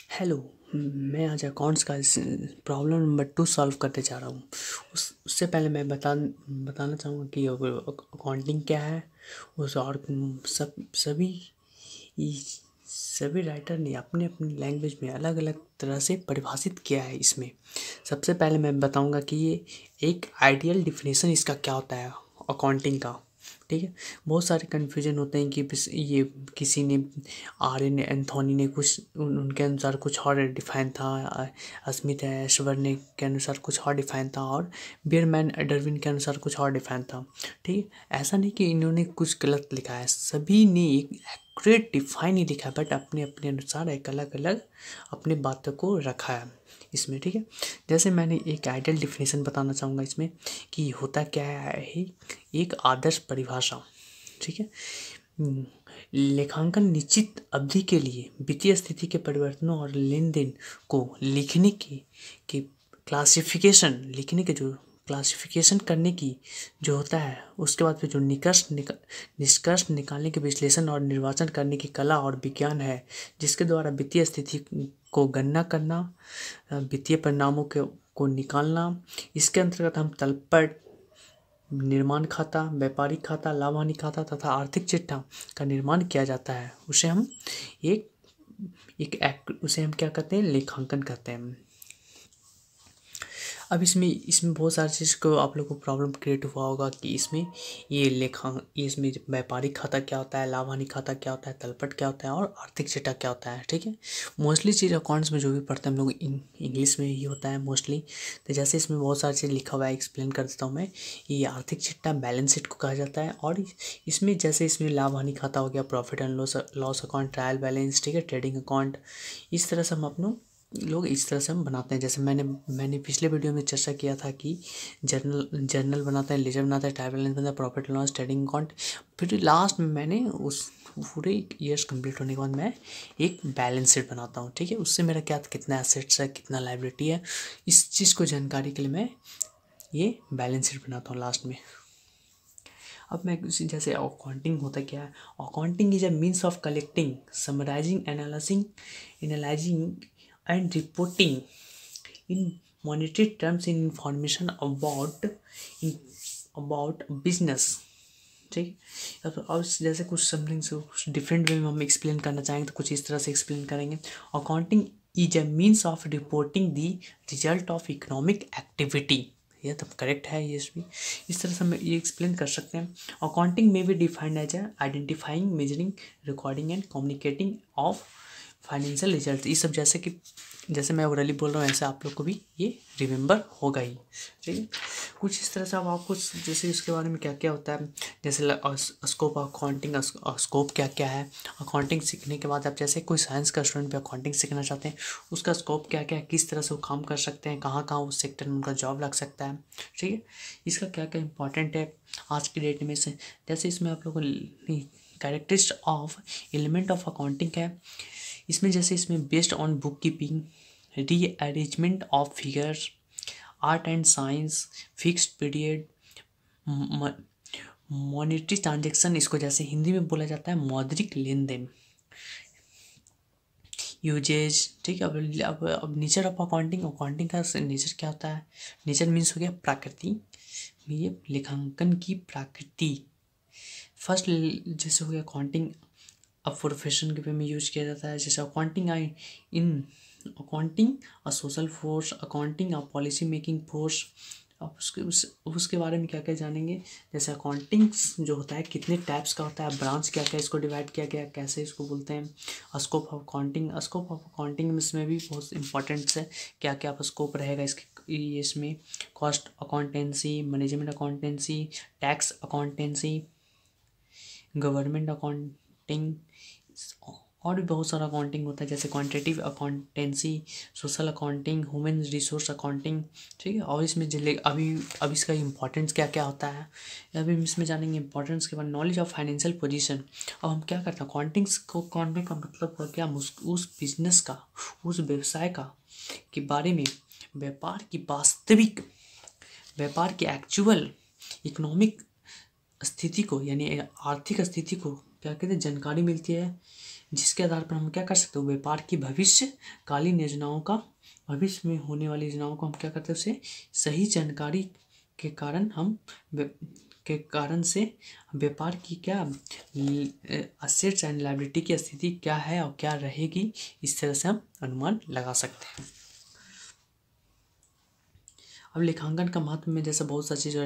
Hello. मैं आज accounts का प्रॉब्लम नंबर 2 सॉल्व करने जा रहा हूँ। उससे पहले मैं बताना चाहूँगा कि अकाउंटिंग क्या है। उस और सभी राइटर ने अपनी अपनी लैंग्वेज में अलग अलग तरह से परिभाषित किया है। इसमें सबसे पहले मैं बताऊँगा कि ये एक आइडियल डिफिनेशन इसका क्या होता है अकाउंटिंग का। ठीक है, बहुत सारे कन्फ्यूजन होते हैं कि ये किसी ने आर्यन एंथोनी ने कुछ उनके अनुसार कुछ और डिफाइन था, स्मिथ ऐशवर ने के अनुसार कुछ और डिफाइन था और बियरमैन डार्विन के अनुसार कुछ और डिफाइन था। ठीक है, ऐसा नहीं कि इन्होंने कुछ गलत लिखा है, सभी ने एक एक्यूरेट डिफाइन ही लिखा है, बट अपने अपने अनुसार एक अलग अलग अपनी बातों को रखा है इसमें। ठीक है, जैसे मैंने एक आइडियल डिफिनेशन बताना चाहूँगा इसमें कि होता क्या है, एक आदर्श परिभाषा। ठीक है, लेखांकन निश्चित अवधि के लिए वित्तीय स्थिति के परिवर्तनों और लेन देन को लिखने की क्लासिफिकेशन लिखने के जो क्लासिफिकेशन करने की जो होता है, उसके बाद फिर जो निष्कर्ष निकालने के विश्लेषण और निर्वाचन करने की कला और विज्ञान है, जिसके द्वारा वित्तीय स्थिति को गणना करना, वित्तीय परिणामों को निकालना। इसके अंतर्गत हम तलपट, निर्माण खाता, व्यापारिक खाता, लाभ हानि खाता तथा आर्थिक चिट्ठा का निर्माण किया जाता है। उसे हम उसे हम क्या कहते हैं, लेखांकन कहते हैं। अब इसमें बहुत सारी चीज़ को आप लोग को प्रॉब्लम क्रिएट हुआ होगा कि इसमें इसमें व्यापारिक खाता क्या होता है, लाभ हानि खाता क्या होता है, तलपट क्या होता है और आर्थिक चिट्ठा क्या होता है। ठीक है, मोस्टली चीज़ अकाउंट्स में जो भी पढ़ते हैं हम लोग इंग्लिश में ही होता है मोस्टली। तो जैसे इसमें बहुत सारी चीज़ लिखा हुआ है, एक्सप्लेन कर देता हूँ मैं। ये आर्थिक चिट्ठा बैलेंस शीट को कहा जाता है और इसमें जैसे इसमें लाभ हानि खाता हो गया, profit and loss account, trial balance, ठीक है, ट्रेडिंग अकाउंट, इस तरह से इस तरह से हम बनाते हैं। जैसे मैंने पिछले वीडियो में चर्चा किया था कि जर्नल बनाते हैं, लेजर बनाते हैं, ट्रायल बैलेंस बनाते हैं, प्रॉफिट लॉस, ट्रेडिंग अकाउंट, फिर लास्ट में मैंने उस पूरे ईयर्स कंप्लीट होने के बाद मैं एक बैलेंस शीट बनाता हूँ। ठीक है, उससे मेरा क्या कितना एसेट्स है, कितना लायबिलिटी है, इस चीज़ को जानकारी के लिए मैं ये बैलेंस शीट बनाता हूँ लास्ट में। अब मैं जैसे अकाउंटिंग होता क्या है, accounting is a means of collecting, summarising, analysing and reporting in monetary terms in information about business। ठीक, अब जैसे कुछ समथिंग से कुछ डिफरेंट वे में हम एक्सप्लेन करना चाहेंगे तो कुछ इस तरह से एक्सप्लेन करेंगे। Accounting is a means of reporting the result of economic activity. यह तब करेक्ट है, ये भी इस तरह से हम ये एक्सप्लेन कर सकते हैं। अकाउंटिंग में भी defined as identifying, measuring, recording and communicating of financial result. ये सब जैसे मैं ओरली बोल रहा हूँ ऐसे आप लोग को भी ये रिमेंबर होगा ही। ठीक है, कुछ इस तरह से अब आपको जैसे इसके बारे में क्या क्या होता है, जैसे स्कोप ऑफ अकाउंटिंग, स्कोप क्या क्या है। अकाउंटिंग सीखने के बाद आप जैसे कोई साइंस का स्टूडेंट भी अकाउंटिंग सीखना चाहते हैं, उसका स्कोप क्या क्या है, किस तरह से वो काम कर सकते हैं, कहाँ कहाँ उस सेक्टर में उनका जॉब लग सकता है। ठीक है, इसका क्या क्या इंपॉर्टेंट है आज की डेट में से। जैसे इसमें आप लोग को characteristic of element of accounting है इसमें, जैसे इसमें based on book keeping, rearrangement of figures, art and science, fixed period, monetary transaction, इसको जैसे हिंदी में बोला जाता है मौद्रिक लेन देन, यूजेज। ठीक है, अब नेचर ऑफ अकाउंटिंग, अकाउंटिंग का नेचर क्या होता है, नेचर मीन्स हो गया प्रकृति, ये लेखांकन की प्रकृति। फर्स्ट जैसे हो गया अकाउंटिंग, अब प्रोफेशन के वे में यूज किया जाता है, जैसे accounting a social force, accounting a policy making force. अब उसके बारे में क्या क्या जानेंगे, जैसे अकाउंटिंग जो होता है कितने टाइप्स का होता है, ब्रांच क्या क्या इसको डिवाइड किया गया, कैसे इसको बोलते हैं। Scope of accounting, scope of accounting इसमें भी बहुत इंपॉर्टेंट है, क्या क्या स्कोप रहेगा इसमें cost accountancy, management accountancy, tax accountancy, government accounting और भी बहुत सारा अकाउंटिंग होता है, जैसे quantitative accountancy, social accounting, human resource accounting. ठीक है, और इसमें अभी इसका इम्पोर्टेंस क्या क्या होता है अभी हम इसमें जानेंगे इम्पोर्टेंस के बाद। नॉलेज ऑफ फाइनेंशियल पोजीशन, अब हम क्या करते हैं अकाउंटिंग्स को करने का मतलब क्या, उस बिजनेस का, उस व्यवसाय का के बारे में, व्यापार की एक्चुअल इकोनॉमिक स्थिति को, यानी आर्थिक स्थिति को क्या कहते हैं, जानकारी मिलती है जिसके आधार पर हम क्या कर सकते हैं, व्यापार की भविष्यकालीन योजनाओं का, भविष्य में होने वाली योजनाओं को हम क्या करते हैं, उसे सही जानकारी के कारण हम के कारण से व्यापार की क्या असेट्स एंड लायबिलिटी की स्थिति क्या है और क्या रहेगी, इस तरह से हम अनुमान लगा सकते हैं। अब लेखांकन का महत्व में जैसे बहुत सारी चीज़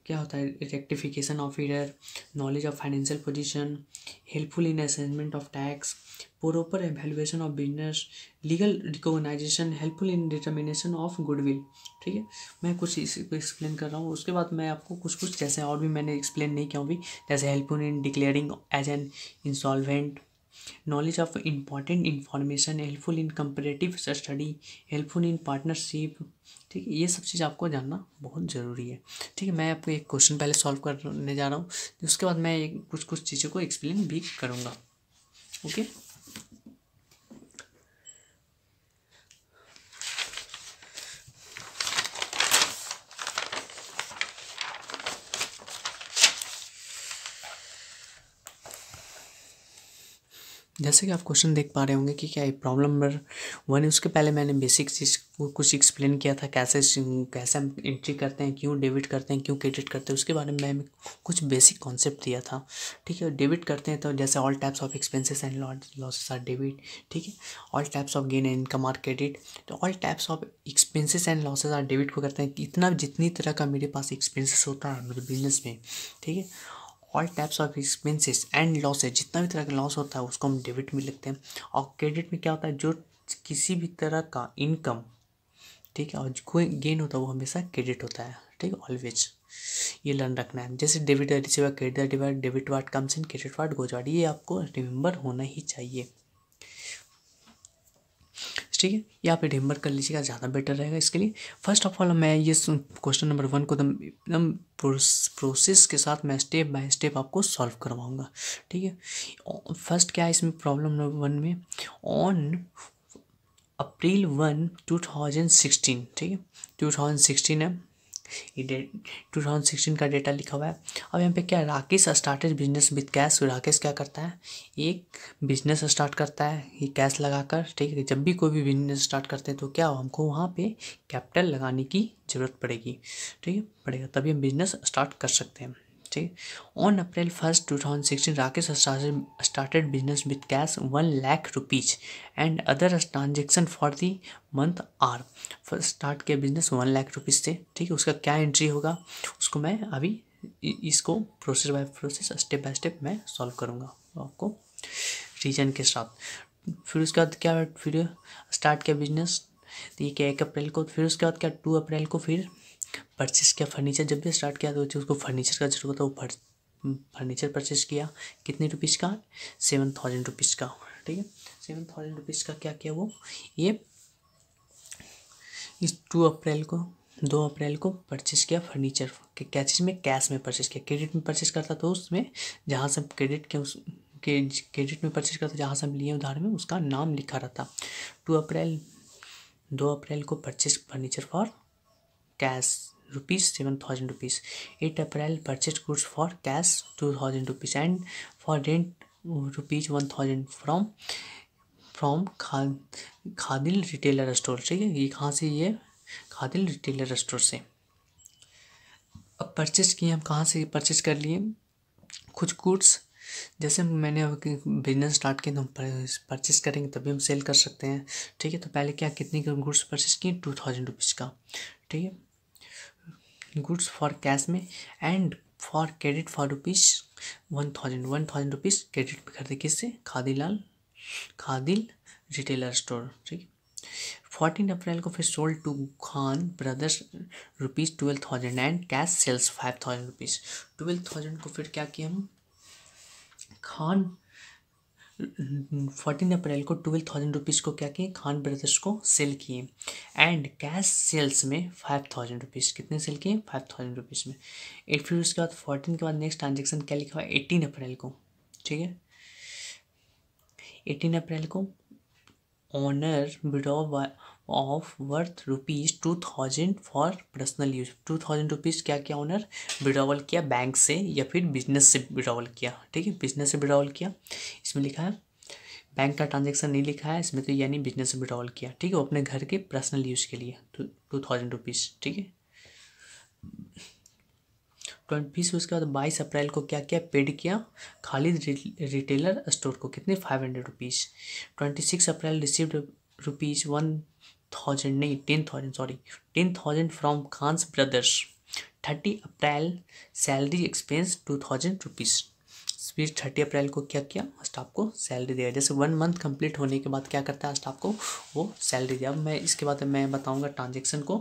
क्या होता है, rectification of error, knowledge of financial position, helpful in assessment of tax, proper evaluation of business, legal recognisation, helpful in determination of goodwill. ठीक है, मैं कुछ इसी को एक्सप्लेन कर रहा हूँ, उसके बाद मैं आपको कुछ जैसे और भी मैंने एक्सप्लेन नहीं किया हूँ भी, जैसे helpful in declaring as an insolvent, knowledge of important information, helpful in comparative study, helpful in partnership. ठीक है, ये सब चीज़ आपको जानना बहुत ज़रूरी है। ठीक है, मैं आपको एक क्वेश्चन पहले सॉल्व करने जा रहा हूँ, उसके बाद मैं कुछ चीज़ों को एक्सप्लेन भी करूँगा। ओके, जैसे कि आप क्वेश्चन देख पा रहे होंगे कि क्या प्रॉब्लम नंबर 1 है। उसके पहले मैंने बेसिक चीज़ कुछ एक्सप्लेन किया था, कैसे हम एंट्री करते हैं, क्यों डेबिट करते हैं, क्यों क्रेडिट करते हैं, उसके बारे में मैं कुछ बेसिक कॉन्सेप्ट दिया था। ठीक है, डेबिट करते हैं तो जैसे all types of expenses and losses are debit. ठीक है, all types of gain and income are credit. तो all types of expenses and losses are debit को करते हैं, इतना जितनी तरह का मेरे पास एक्सपेंसेस होता है मेरे बिजनेस में। ठीक है, all types of expenses and losses, जितना भी तरह का लॉस होता है उसको हम डेबिट में लिखते हैं। और क्रेडिट में क्या होता है, जो किसी भी तरह का इनकम, ठीक है, और कोई गेन होता है वो हमेशा क्रेडिट होता है। ठीक है, ऑलवेज ये लर्न रखना है। जैसे debit receiver credit divide, debit ward comes in, credit ward goes out, ये आपको रिमेंबर होना ही चाहिए। ठीक है, यहाँ पे रिमेंबर कर लीजिएगा, ज़्यादा बेटर रहेगा इसके लिए। फर्स्ट ऑफ ऑल मैं ये क्वेश्चन नंबर 1 को एकदम प्रोसेस के साथ मैं स्टेप बाय स्टेप आपको सॉल्व करवाऊंगा। ठीक है, फर्स्ट क्या है इसमें, प्रॉब्लम नंबर 1 में, ऑन अप्रैल 1, 2016, ठीक है, 2016 है ये डेट, 2016 का डेटा लिखा हुआ है। अब यहाँ पे क्या है, Rakesh started business with cash. Rakesh क्या करता है, एक बिजनेस स्टार्ट करता है ये कैश लगाकर। ठीक है, जब भी कोई भी बिजनेस स्टार्ट करते हैं तो क्या हमको वहाँ पे कैपिटल लगाने की ज़रूरत पड़ेगी। ठीक है, पड़ेगा, तभी हम बिजनेस स्टार्ट कर सकते हैं। ठीक, on April 1, 2016 Rakesh started business with cash 1 lakh rupees and other transaction for the month are. First start किया बिजनेस 1 लाख रुपीज़ से। ठीक है, उसका क्या एंट्री होगा उसको मैं अभी इसको process by process step by step मैं सॉल्व करूँगा आपको रीजन के साथ। फिर उसके बाद क्या, फिर स्टार्ट किया बिजनेस, तो ये क्या 1 अप्रैल को। फिर उसके बाद क्या 2 अप्रैल को फिर परचेस किया फर्नीचर। जब भी स्टार्ट किया तो उसको फर्नीचर का जरूरत है, वो फर्नीचर परचेस किया कितने रुपीज़ का, 7,000 रुपीज़ का। ठीक है, 7,000 रुपीज़ का क्या किया वो, ये इस 2 अप्रैल को परचेस किया फर्नीचर के, क्या चीज़ में, कैश में परचेस किया। क्रेडिट में परचेस करता तो उसमें जहाँ से क्रेडिट के उस क्रेडिट में परचेस करता जहाँ से हम लिए उधार में उसका नाम लिखा रहता। 2 अप्रैल को purchase furniture for cash ₹7,000 rupees. 8 April purchase goods for cash 2,000 rupees and for rent ₹1,000 from Khadil retailer store. ठीक है, ये कहाँ से, ये खादिल रिटेलर स्टोर से। अब परचेज किए हम, कहाँ से परचेज कर लिए कुछ गुड्स, जैसे मैंने बिजनेस स्टार्ट किया तो हम परचेस करेंगे तभी हम सेल कर सकते हैं। ठीक है, तो पहले क्या कितनी गुड्स परचेस किए, 2,000 रुपीज़ का। ठीक है, गुड्स फॉर कैश में and for credit for ₹1,000 rupees credit पे करते किससे, खादिल रिटेलर स्टोर। ठीक है, 14 अप्रैल को फिर sold to Khan brothers ₹12,000 and cash sales 5,000 rupees. 12,000 को फिर क्या किया हम, खान 14 अप्रैल को 12,000 रुपीज़ को क्या किए, खान ब्रदर्स को सेल किए एंड कैश सेल्स में 5,000 रुपीज़, कितने सेल किए, 5,000 रुपीज़ में। फिर उसके बाद 14 के बाद नेक्स्ट ट्रांजेक्शन क्या लिखा हुआ है, 18 अप्रैल को। ठीक है, 18 अप्रैल को owner withdraw of worth ₹2,000 for personal use. 2,000 rupees क्या किया, ऑनर विड्रॉवल किया बैंक से या फिर बिजनेस से विड्रॉवल किया। ठीक है, बिजनेस से विड्रॉवल किया, इसमें लिखा है बैंक का ट्रांजेक्शन नहीं लिखा है इसमें, तो यानी बिजनेस से विड्रॉल किया, ठीक है, वो अपने घर के पर्सनल यूज़ के लिए, तो 2000 रुपीज़, ठीक है। 20 उसके बाद 22 अप्रैल को क्या किया, पेड किया खालिद रिटेलर स्टोर को, कितने, 500 रुपीज़। 26 अप्रैल रिसीव्ड रुपीज़ 1000, नहीं 10,000, sorry 10,000 from Khans brothers. 30 April salary expense 2000 rupees. फिर 30 अप्रैल को क्या किया, स्टाफ को सैलरी दिया। जैसे 1 मंथ कंप्लीट होने के बाद क्या करता है स्टाफ को, वो सैलरी दिया। अब मैं इसके बाद मैं बताऊंगा ट्रांजेक्शन को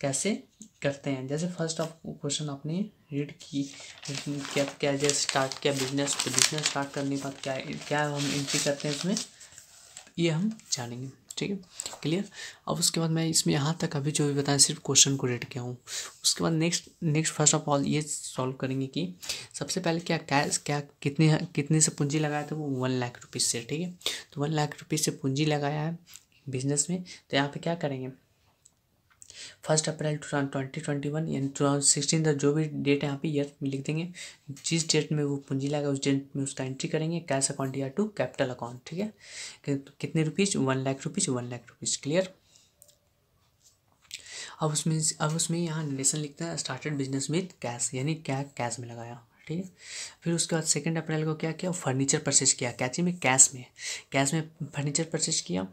कैसे करते हैं। जैसे फर्स्ट ऑफ क्वेश्चन आपने रीड की क्या क्या, जैसे स्टार्ट किया बिजनेस, तो बिजनेस स्टार्ट करने के बाद क्या क्या हम एंट्री करते हैं उसमें, ये हम जानेंगे, ठीक है, क्लियर। अब उसके बाद मैं इसमें यहाँ तक अभी जो भी बताया सिर्फ क्वेश्चन को रीड किया हूँ। उसके बाद नेक्स्ट फर्स्ट ऑफ ऑल ये सॉल्व करेंगे कि सबसे पहले क्या कैश क्या कितने से पूंजी लगाया था, वो 1 लाख रुपीज़ से, ठीक है। तो 1 लाख रुपीज़ से पूंजी लगाया है बिजनेस में, तो यहाँ पे क्या करेंगे, 1 अप्रैल 2021 यानी 2016 तक जो भी डेट है यहाँ पे ईयर में लिख देंगे। जिस डेट में वो पूंजी लगा उस डेट में उसका एंट्री करेंगे, कैश अकाउंट या टू कैपिटल अकाउंट, ठीक है। कितने rupees, 1 lakh rupees, 1 lakh rupees, clear. अब उसमें यहाँ रिलेशन लिखता है, स्टार्टेड बिजनेस विद कैश, यानी क्या कैश में लगाया, ठीक है। फिर उसके बाद 2 अप्रैल को क्या किया, फर्नीचर परचेज किया, कैची में, कैश में फर्नीचर परचेज किया।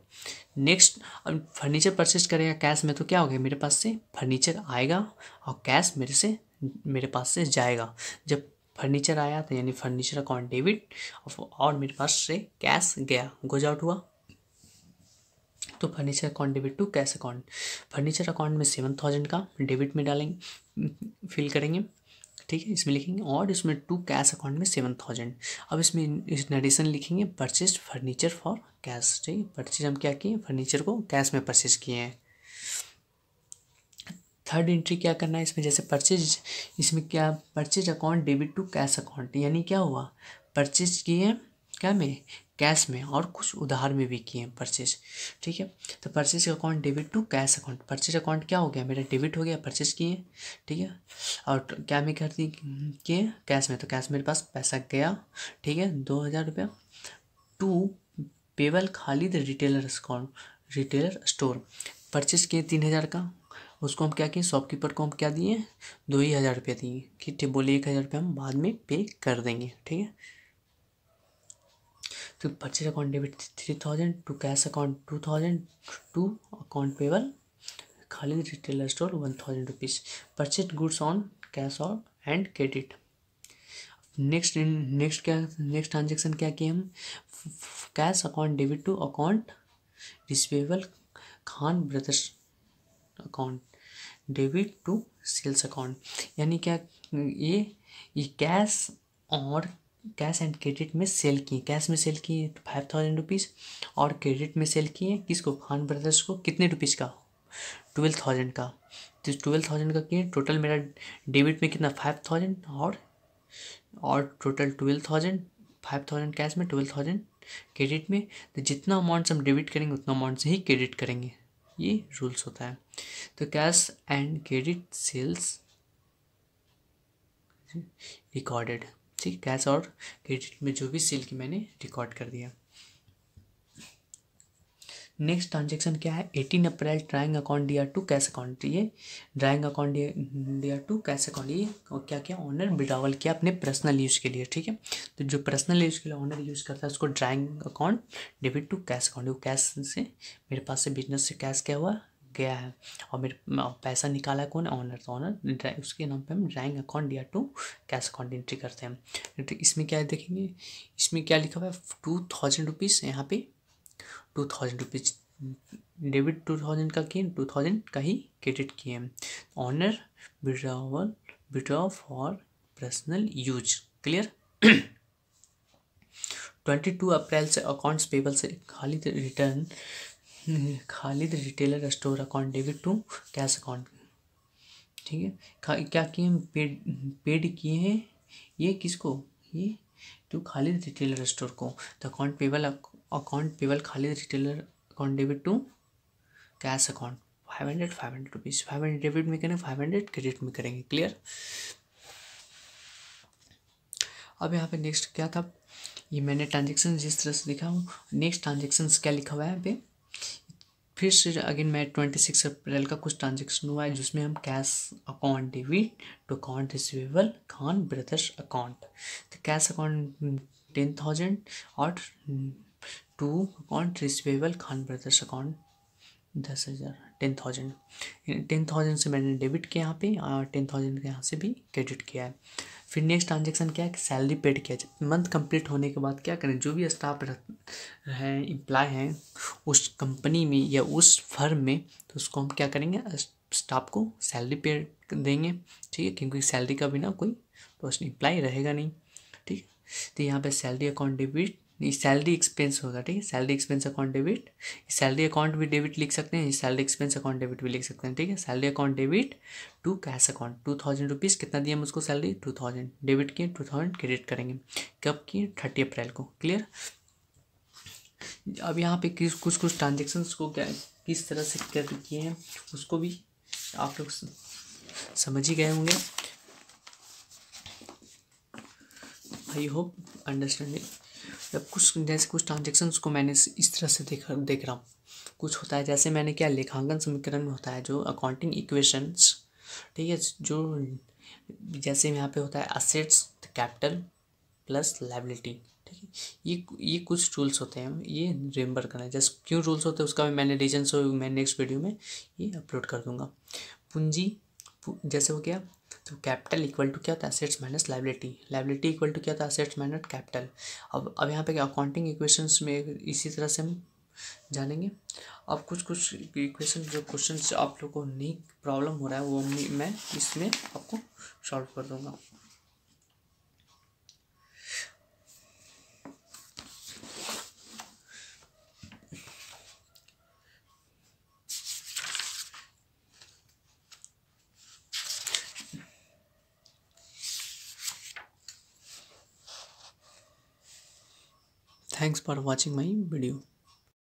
नेक्स्ट, अब फर्नीचर परचेज करेगा कैश में तो क्या हो गया, मेरे पास से फर्नीचर आएगा और कैश मेरे पास से जाएगा। जब फर्नीचर आया तो यानी फर्नीचर अकाउंट डेबिट, और मेरे पास से कैश गया, गोज आउट हुआ, तो furniture account debit to cash account. Furniture account में 7,000 का डेबिट में डालेंगे, फिल करेंगे, ठीक है, इसमें लिखेंगे, और इसमें टू कैश अकाउंट में 7,000। अब इसमें इस एडिशन लिखेंगे, परचेज फर्नीचर फॉर कैश, ठीक है, परचेज हम क्या किए, फर्नीचर को कैश में परचेज किए हैं। थर्ड एंट्री क्या करना है इसमें, जैसे परचेज, इसमें क्या, purchase account debit to cash account, यानी क्या हुआ, परचेज किए क्या में, कैश में, और कुछ उधार में भी किए हैं परचेज, ठीक है। तो purchase account debit to cash account, purchase account क्या हो गया, मेरा डेबिट हो गया, परचेज किए, ठीक है, और क्या में कर दी किए, कैश में, तो कैश मेरे पास पैसा गया, ठीक है, 2,000 रुपया। To payable Khalid retailer store, purchase किए 3,000 का, उसको हम क्या किए, शॉपकीपर को हम क्या दिए, 2,000 रुपया दिए कि ठीक, बोले 1,000 रुपया हम बाद में पे कर देंगे, ठीक है। तो purchase account debit 3,000, to cash account 2,000, to account payable Khalid retailer store 1,000 rupees. Purchase goods on cash और एंड क्रेडिट। नेक्स्ट ट्रांजेक्शन क्या किए हम, cash account debit to account receivable Khan brothers account debit to sales account, यानी क्या, ये cash और cash and credit में sale किए, कैश में सेल किए 5,000 रुपीज़, और क्रेडिट में सेल किए किसको, खान ब्रदर्स को, कितने रुपीज़ का, 12,000 का। तो 12,000 का किए, टोटल मेरा डेबिट में कितना, 5,000, और टोटल 12,000, 5,000 कैश में, 12,000 क्रेडिट में। तो जितना अमाउंट हम डेबिट करेंगे उतना अमाउंट से ही क्रेडिट करेंगे, ये रूल्स होता है। तो cash and credit sales recorded, ठीक, कैश और क्रेडिट में जो भी सेल की मैंने रिकॉर्ड कर दिया। नेक्स्ट ट्रांजेक्शन क्या है, 18 अप्रैल ड्राइंग अकाउंट दिया टू कैश अकाउंट, ये ड्राइंग अकाउंट दिया टू कैश अकाउंट, ये और क्या क्या ऑनर विड्रॉवल किया अपने पर्सनल यूज़ के लिए, ठीक है। तो जो पर्सनल यूज़ के लिए ऑनर यूज़ करता है उसको drawing account debit to cash account, वो कैश से मेरे पास से बिजनेस से कैश क्या हुआ, गया है, और मेरे पैसा निकाला कौन, ऑनर, तो ऑनर उसके नाम पे हम ड्राइंग अकाउंट दिया टू कैश अकाउंट एंट्री करते हैं। इसमें क्या देखेंगे, इसमें क्या लिखा हुआ है, 2,000 रुपीज़, यहाँ पे 2,000 रुपीज़ डेबिट 2,000 का किए, 2,000 का ही क्रेडिट किए हैं। Owner withdraw for personal use, clear. 22 April से अकाउंट्स पेबल से Khalid retailer store account debit to cash account, ठीक है। क्या किए हैं, पेड किए हैं, ये किसको, ये टू खालिद रिटेलर स्टोर को। तो account payable Khalid retailer account debit to cash account 500 rupees, 500 debit में करेंगे, 500 क्रेडिट में करेंगे, क्लियर। अब यहाँ पे नेक्स्ट क्या था, ये मैंने ट्रांजेक्शन जिस तरह से लिखा हूँ। नेक्स्ट ट्रांजेक्शन क्या लिखा हुआ है यहाँ पे, फिर से अगेन मैं 26 अप्रैल का कुछ ट्रांजेक्शन हुआ है जिसमें हम cash account debit to account receivable Khan brothers account, तो कैश अकाउंट 10,000 और to account receivable Khan brothers account 10,000, 10,000 से मैंने डेबिट किया यहाँ पे और 10,000 यहाँ से भी क्रेडिट किया है। फिर नेक्स्ट ट्रांजेक्शन क्या है, सैलरी पेड किया। जब मंथ कंप्लीट होने के बाद क्या करें, जो भी स्टाफ हैं एम्प्लॉय हैं उस कंपनी में या उस फर्म में, तो उसको हम क्या करेंगे, स्टाफ को सैलरी पे देंगे, ठीक है, क्योंकि सैलरी का बिना कोई पोस्ट एम्प्लॉय रहेगा नहीं, ठीक है। तो यहाँ पे salary account debit, salary expense होगा, ठीक है, salary expense account debit, salary account भी डेबिट लिख सकते हैं, सैलरी एक्सपेंस अकाउंट डेबिट भी लिख सकते हैं, ठीक है। Salary account debit to cash account 2,000 rupees, कितना दिया हम उसको सैलरी 2,000 डेबिट किए, 2,000 क्रेडिट करेंगे, कब किए 30 अप्रैल को, क्लियर। अब यहाँ पे कुछ कुछ ट्रांजेक्शन्स को क्या किस तरह से कर किए हैं उसको भी आप लोग समझ ही गए होंगे, आई होप अंडरस्टैंडिंग। जब कुछ जैसे कुछ ट्रांजेक्शन्स को मैंने इस तरह से देख रहा हूँ, कुछ होता है जैसे मैंने क्या लेखांकन समीकरण में होता है जो अकाउंटिंग इक्वेशंस, ठीक है, जो जैसे यहाँ पे होता है असेट्स कैपिटल प्लस लायबिलिटी, ठीक है, ये कुछ रूल्स होते हैं, ये रिमेंबर करना है। जैसे क्यों रूल्स होते हैं उसका भी मैंने रीजन्स मैं नेक्स्ट वीडियो में ये अपलोड कर दूंगा। पूंजी जैसे हो गया, तो कैपिटल इक्वल टू क्या होता है, assets minus liability, liability equal to क्या होता है, एसेट्स माइनस कैपिटल। अब यहाँ पे अकाउंटिंग इक्वेशंस में इसी तरह से हम जानेंगे। अब कुछ कुछ इक्वेशन जो क्वेश्चन आप लोग को नहीं प्रॉब्लम हो रहा है वो मैं इसमें आपको सॉल्व कर दूंगा। Thanks for watching my video.